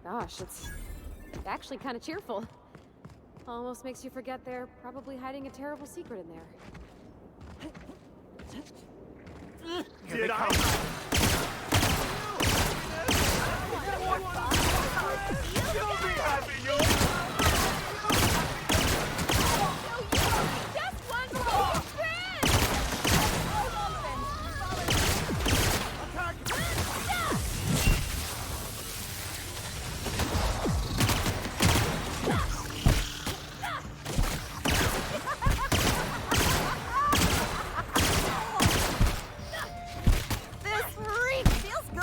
Gosh, it's actually kind of cheerful. Almost makes you forget they're probably hiding a terrible secret in there. Did I? You'll be happy, you. Just one more friend! This reek feels good.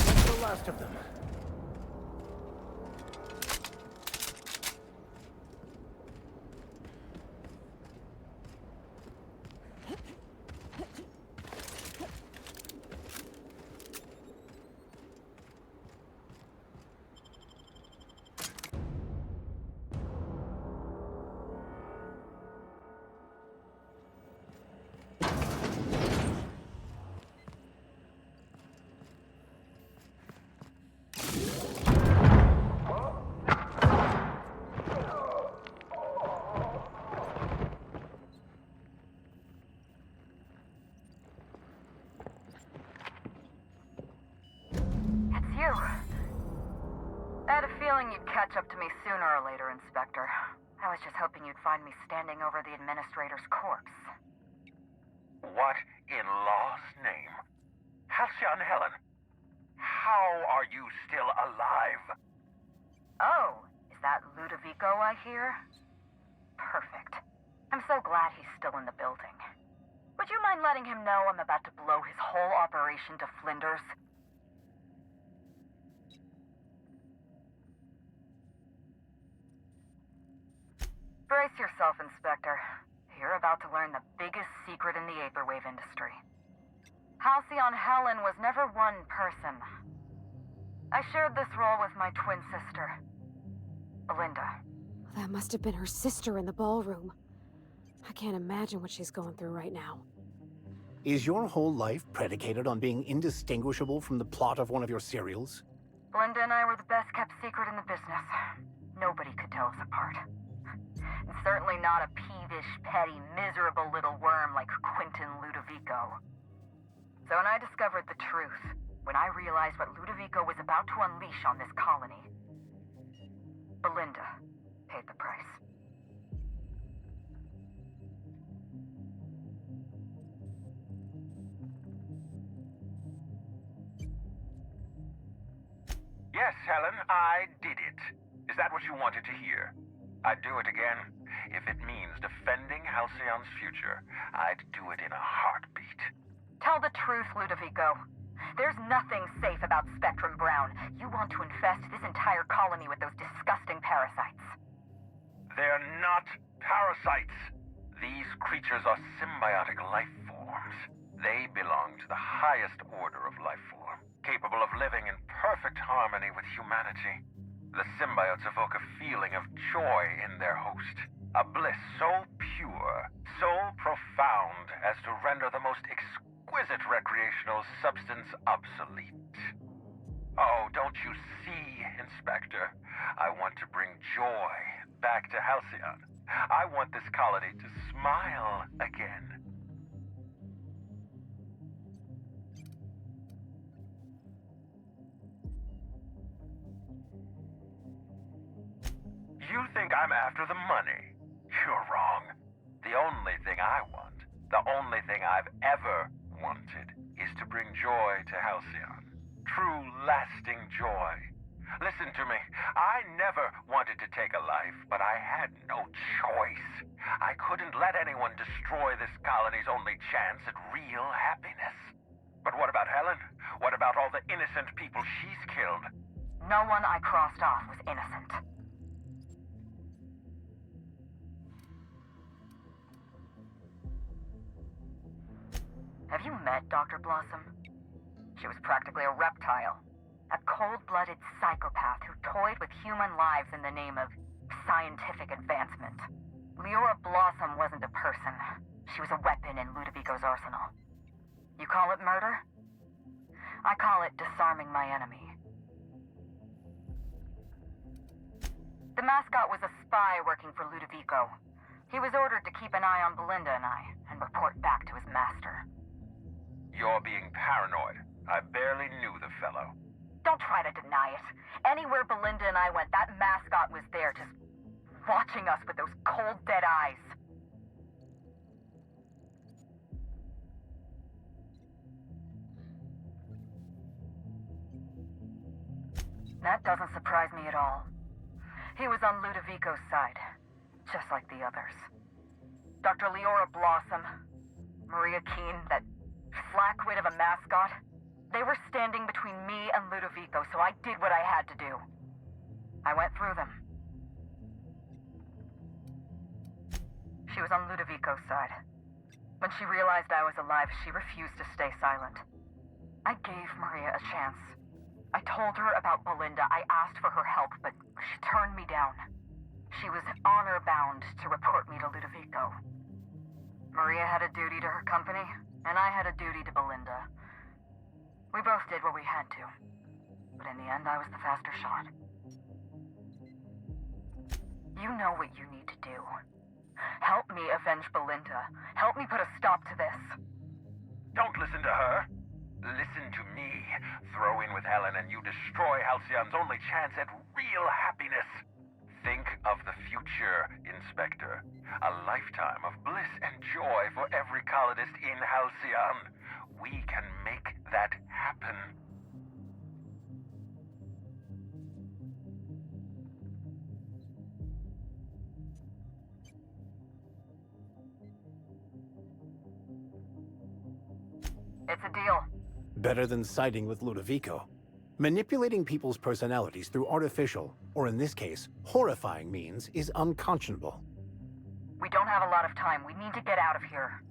That's the last of them. It's you. I had a feeling you'd catch up to me sooner or later, Inspector. I was just hoping you'd find me standing over the Administrator's corpse. What in law's name? Halcyon Helen, how are you still alive? Oh, is that Ludovico I hear? Perfect. I'm so glad he's still in the building. Would you mind letting him know I'm about to blow his whole operation to flinders? Brace yourself, Inspector. You're about to learn the biggest secret in the vaporwave industry. Halcyon Helen was never one person. I shared this role with my twin sister, Belinda. That must have been her sister in the ballroom. I can't imagine what she's going through right now. Is your whole life predicated on being indistinguishable from the plot of one of your serials? Belinda and I were the best kept secret in the business. Nobody could tell us apart. And certainly not a peevish, petty, miserable little worm like Quentin Ludovico. So when I discovered the truth, when I realized what Ludovico was about to unleash on this colony, Belinda paid the price. Yes, Helen, I did it. Is that what you wanted to hear? I'd do it again. If it means defending Halcyon's future, I'd do it in a heartbeat. Tell the truth, Ludovico. There's nothing safe about Spectrum Brown. You want to infest this entire colony with those disgusting parasites. They're not parasites. These creatures are symbiotic life forms. They belong to the highest order of life form, capable of living in perfect harmony with humanity. The symbiotes evoke a feeling of joy in their host, a bliss so pure, so profound as to render the most exquisite recreational substance obsolete. Oh, don't you see, Inspector? I want to bring joy back to Halcyon. I want this colony to smile again. You think I'm after the money? You're wrong. The only thing I want, the only thing I've ever wanted, is to bring joy to Halcyon. True, lasting joy. Listen to me. I never wanted to take a life, but I had no choice. I couldn't let anyone destroy this colony's only chance at real happiness. But what about Helen? What about all the innocent people she's killed? No one I crossed off was innocent. Have you met Dr. Blossom? She was practically a reptile. A cold-blooded psychopath who toyed with human lives in the name of scientific advancement. Leora Blossom wasn't a person. She was a weapon in Ludovico's arsenal. You call it murder? I call it disarming my enemy. The mascot was a spy working for Ludovico. He was ordered to keep an eye on Belinda and I, and report back to his master. You're being paranoid. I barely knew the fellow. Don't try to deny it. Anywhere Belinda and I went, that mascot was there, just watching us with those cold, dead eyes. That doesn't surprise me at all. He was on Ludovico's side, just like the others. Dr. Leora Blossom, Maria Keene, that flackwit of a mascot, they were standing between me and Ludovico, so I did what I had to do. I went through them. She was on Ludovico's side. When she realized I was alive, she refused to stay silent. I gave Maria a chance. I told her about Belinda. I asked for her help, but she turned me down. She was honor-bound to report me to Ludovico. Maria had a duty to her company, and I had a duty to Belinda. We both did what we had to, but in the end, I was the faster shot. You know what you need to do. Help me avenge Belinda. Help me put a stop to this. Don't listen to her. Listen to me. Throw in with Helen and you destroy Halcyon's only chance at real happiness. Think of the future, Inspector. A lifetime of bliss and joy for every colonist in Halcyon. We can make that happen. It's a deal. Better than siding with Ludovico. Manipulating people's personalities through artificial, or in this case, horrifying means is unconscionable. We don't have a lot of time. We need to get out of here.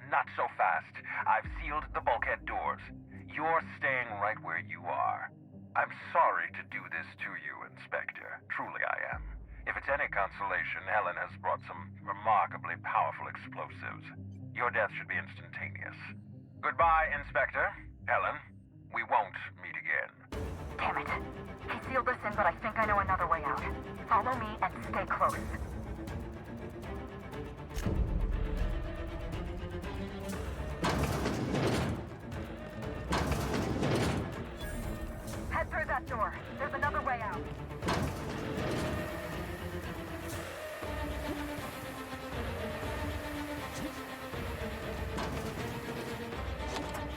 Not so fast. I've sealed the bulkhead doors. You're staying right where you are. I'm sorry to do this to you, Inspector. Truly I am. If it's any consolation, Helen has brought some remarkably powerful explosives. Your death should be instantaneous. Goodbye, Inspector. Helen, we won't meet again. Damn it. He sealed us in, but I think I know another way out. Follow me and stay close. Head through that door. There's another way out.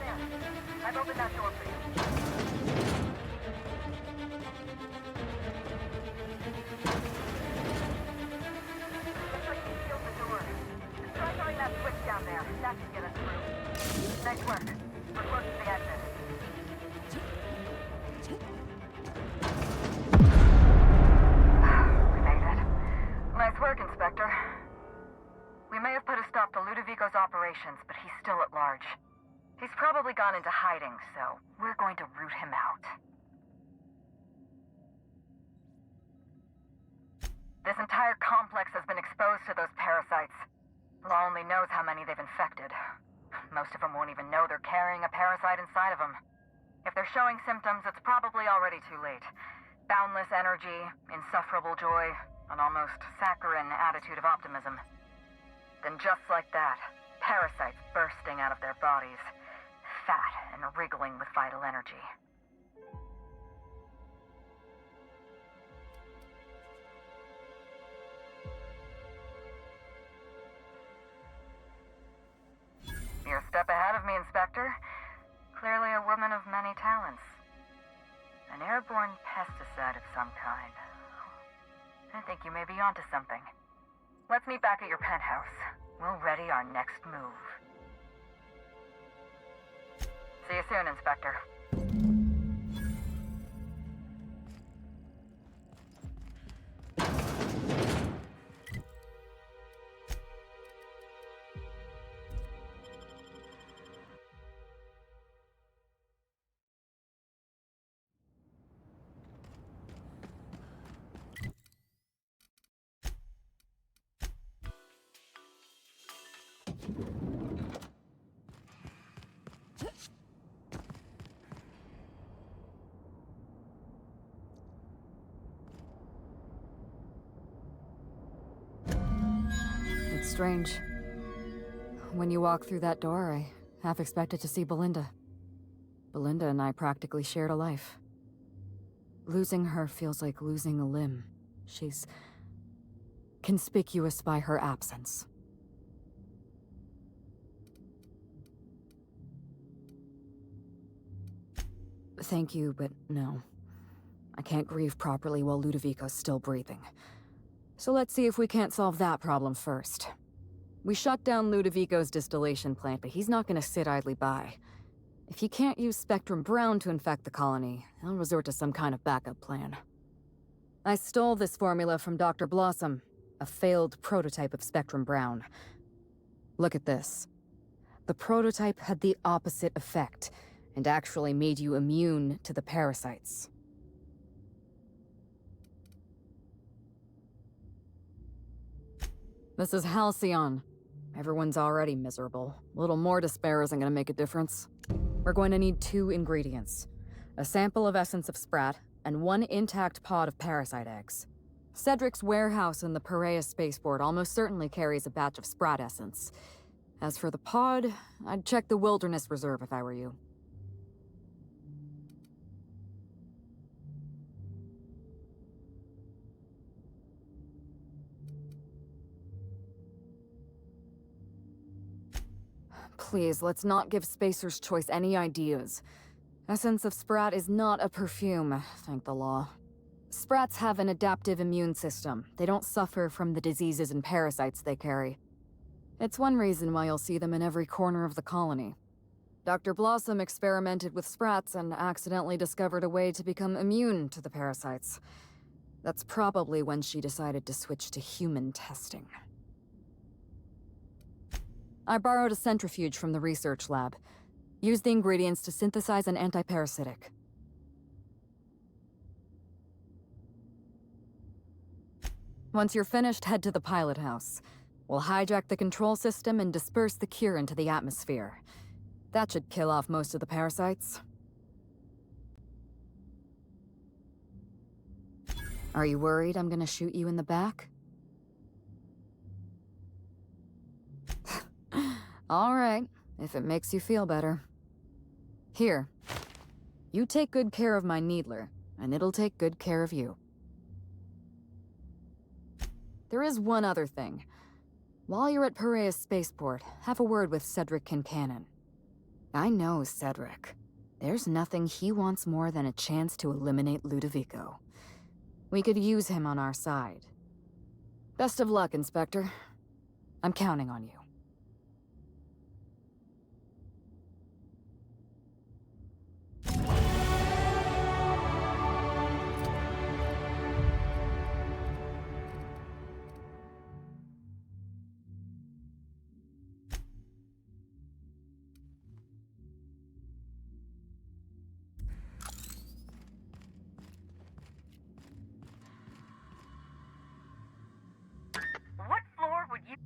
There. I've opened that door for you. Looks like you sealed the door. Just try throwing that switch down there. That should get us through. Nice work. We're close to the exit. We made it. Nice work, Inspector. We may have put a stop to Ludovico's operations, but he's still at large. He's probably gone into hiding, so we're going to root him out. This entire complex has been exposed to those parasites. Law only knows how many they've infected. Most of them won't even know they're carrying a parasite inside of them. If they're showing symptoms, it's probably already too late. Boundless energy, insufferable joy, an almost saccharine attitude of optimism. Then just like that, parasites bursting out of their bodies, fat and wriggling with vital energy. You're a step ahead of me, Inspector. Clearly a woman of many talents. An airborne pesticide of some kind. I think you may be onto something. Let's meet back at your penthouse. We'll ready our next move. See you soon, Inspector. strange. When you walk through that door, I half expected to see Belinda. Belinda and I practically shared a life. Losing her feels like losing a limb. She's conspicuous by her absence. Thank you, but no. I can't grieve properly while Ludovico's still breathing. So let's see if we can't solve that problem first. We shut down Ludovico's distillation plant, but he's not gonna sit idly by. If he can't use Spectrum Brown to infect the colony, he'll resort to some kind of backup plan. I stole this formula from Dr. Blossom, a failed prototype of Spectrum Brown. Look at this. The prototype had the opposite effect, and actually made you immune to the parasites. This is Halcyon. Everyone's already miserable. A little more despair isn't gonna make a difference. We're going to need 2 ingredients. A sample of essence of Sprat, and 1 intact pod of parasite eggs. Cedric's warehouse in the Perea spaceport almost certainly carries a batch of Sprat essence. As for the pod, I'd check the Wilderness Reserve if I were you. Please, let's not give Spacer's Choice any ideas. Essence of Sprat is not a perfume, thank the law. Sprats have an adaptive immune system. They don't suffer from the diseases and parasites they carry. It's one reason why you'll see them in every corner of the colony. Dr. Blossom experimented with Sprats and accidentally discovered a way to become immune to the parasites. That's probably when she decided to switch to human testing. I borrowed a centrifuge from the research lab. Use the ingredients to synthesize an antiparasitic. Once you're finished, head to the pilot house. We'll hijack the control system and disperse the cure into the atmosphere. That should kill off most of the parasites. Are you worried I'm gonna shoot you in the back? All right, if it makes you feel better. Here. You take good care of my needler, and it'll take good care of you. There is one other thing. While you're at Perea's spaceport, have a word with Cedric Kincannon. I know Cedric. There's nothing he wants more than a chance to eliminate Ludovico. We could use him on our side. Best of luck, Inspector. I'm counting on you. What floor would you...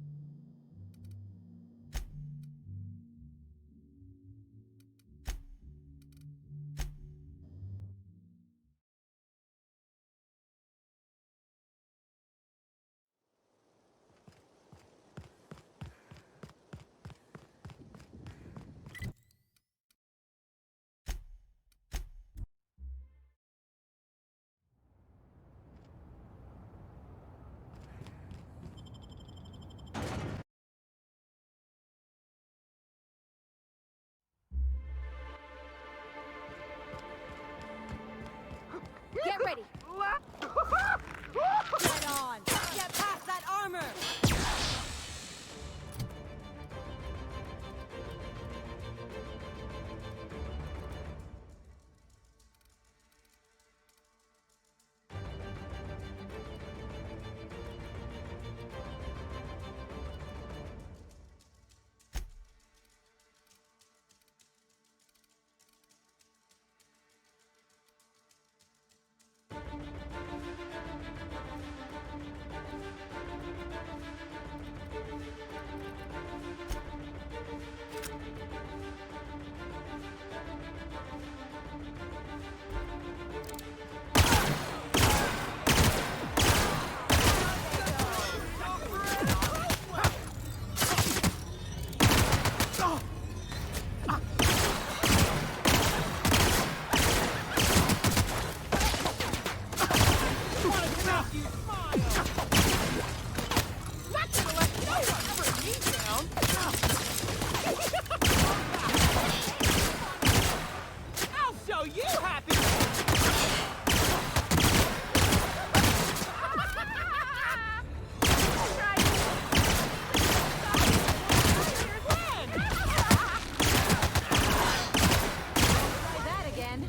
around. I'll show you happy. Try that again.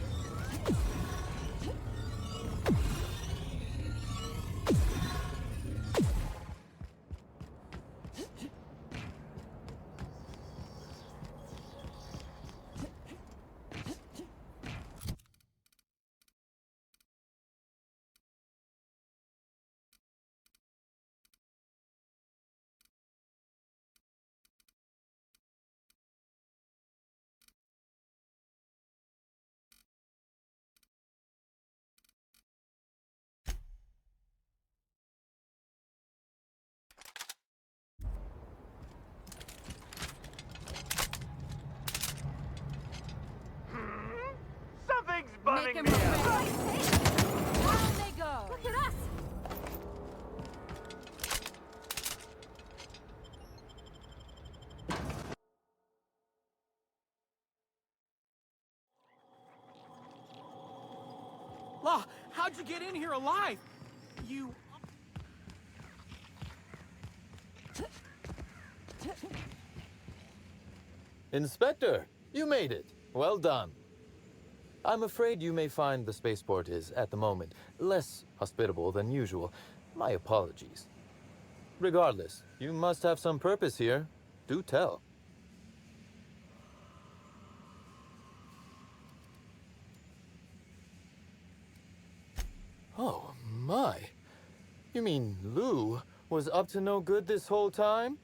Something's Make bumming him me look out. bad. Down they go. Look at us. Law, how'd you get in here alive? You... Inspector, you made it. Well done. I'm afraid you may find the spaceport is, at the moment, less hospitable than usual. My apologies. Regardless, you must have some purpose here. Do tell. Oh, my. You mean Lou was up to no good this whole time?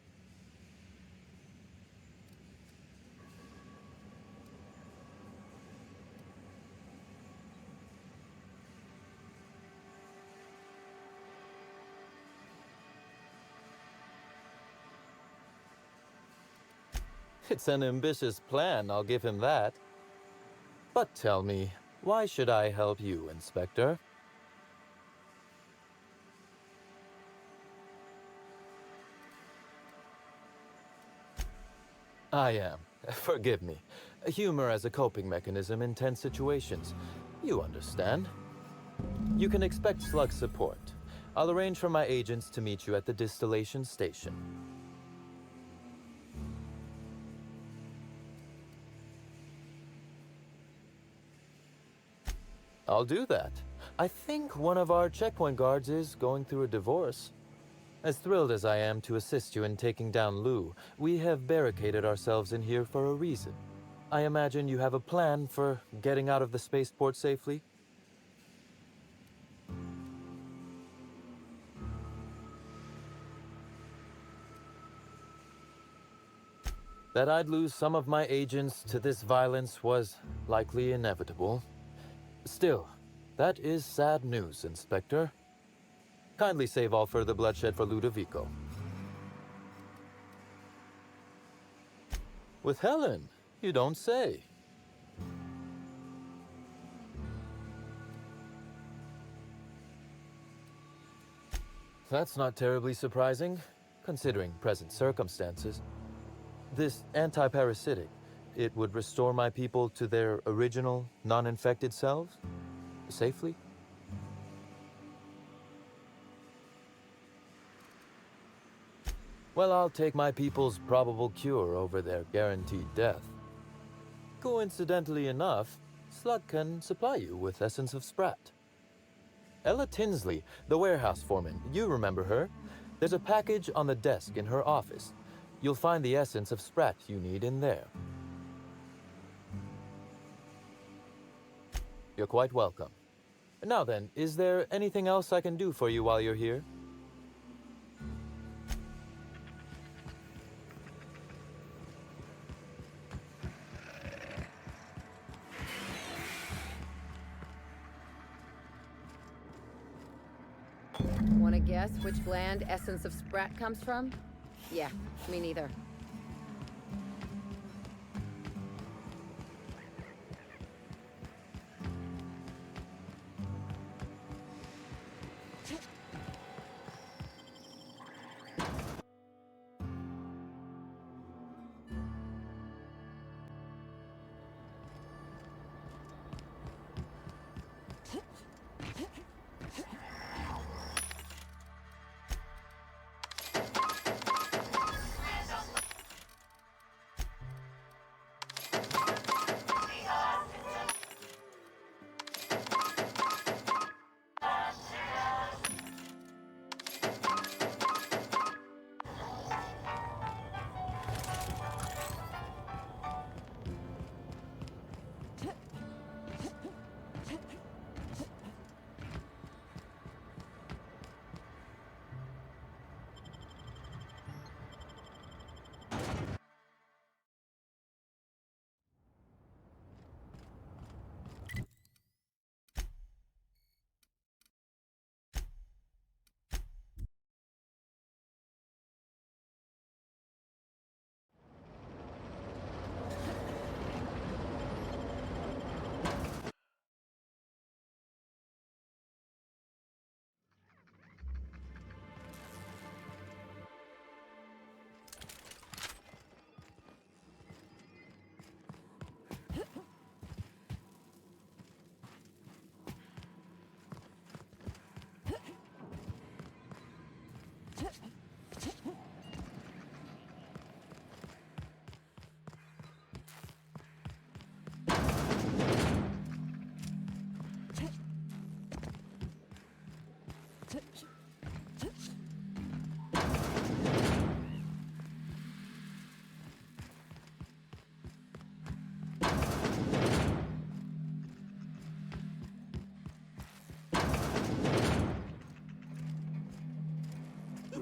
It's an ambitious plan, I'll give him that. But tell me, why should I help you, Inspector? I am. Forgive me. Humor as a coping mechanism in tense situations. You understand. You can expect Slug support. I'll arrange for my agents to meet you at the distillation station. I'll do that. I think one of our checkpoint guards is going through a divorce. As thrilled as I am to assist you in taking down Lou, we have barricaded ourselves in here for a reason. I imagine you have a plan for getting out of the spaceport safely? That I'd lose some of my agents to this violence was likely inevitable. Still, that is sad news, Inspector. Kindly save all further bloodshed for Ludovico. With Helen, you don't say. That's not terribly surprising, considering present circumstances. This anti-parasitic, it would restore my people to their original, non-infected selves? Safely? Well, I'll take my people's probable cure over their guaranteed death. Coincidentally enough, Slug can supply you with Essence of Sprat. Ella Tinsley, the warehouse foreman, you remember her? There's a package on the desk in her office. You'll find the Essence of Sprat you need in there. You're quite welcome. Now then, is there anything else I can do for you while you're here? Wanna guess which gland Essence of Sprat comes from? Yeah, me neither.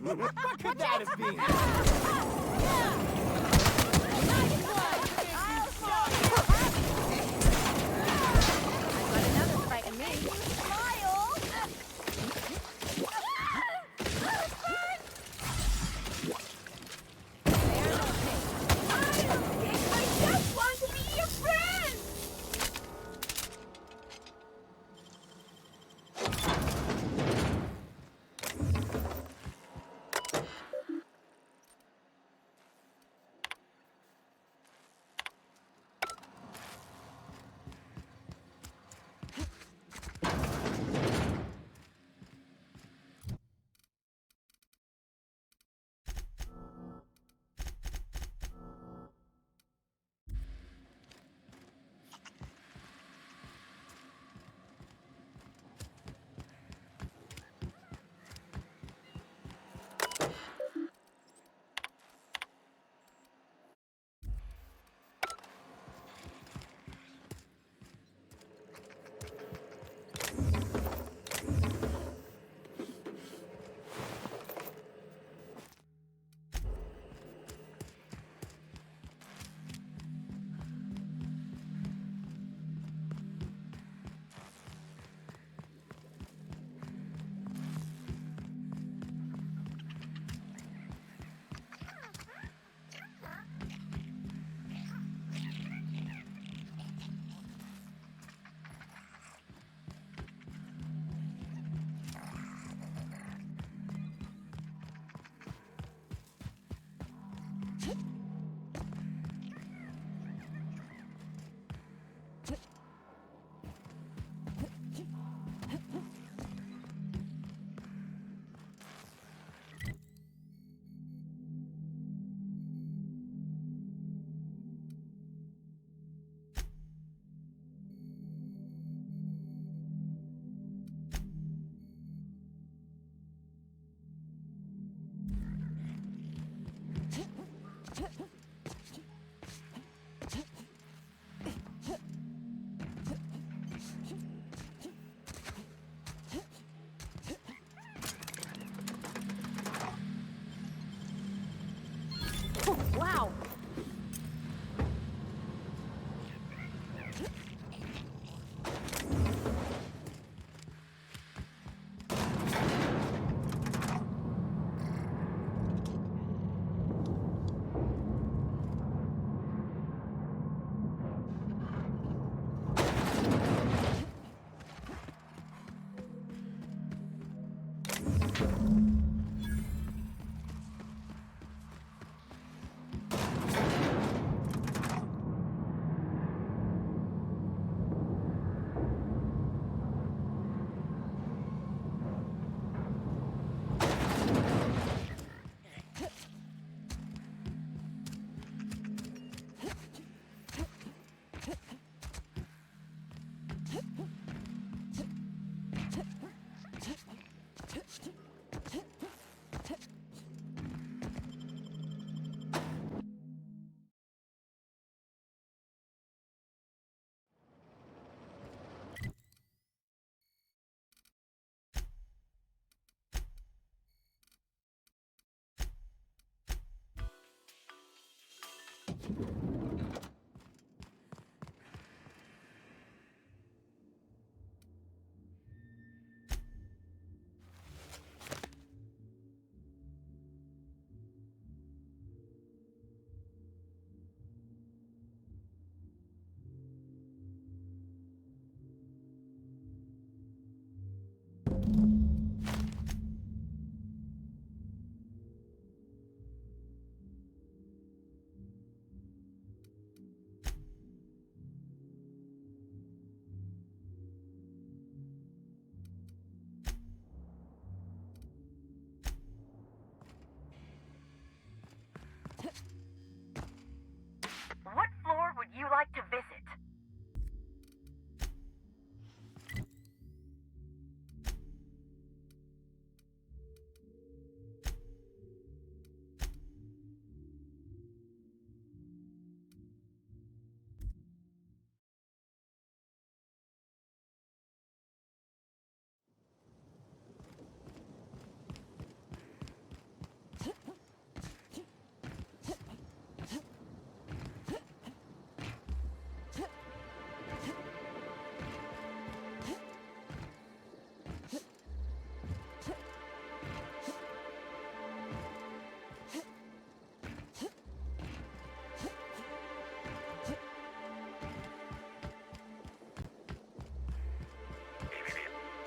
What could that have been? I've got another fight in me.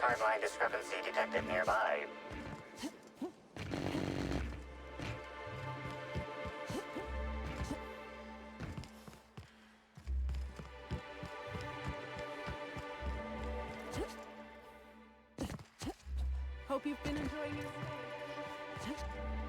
Hardline discrepancy detected nearby. Hope you've been enjoying your stay.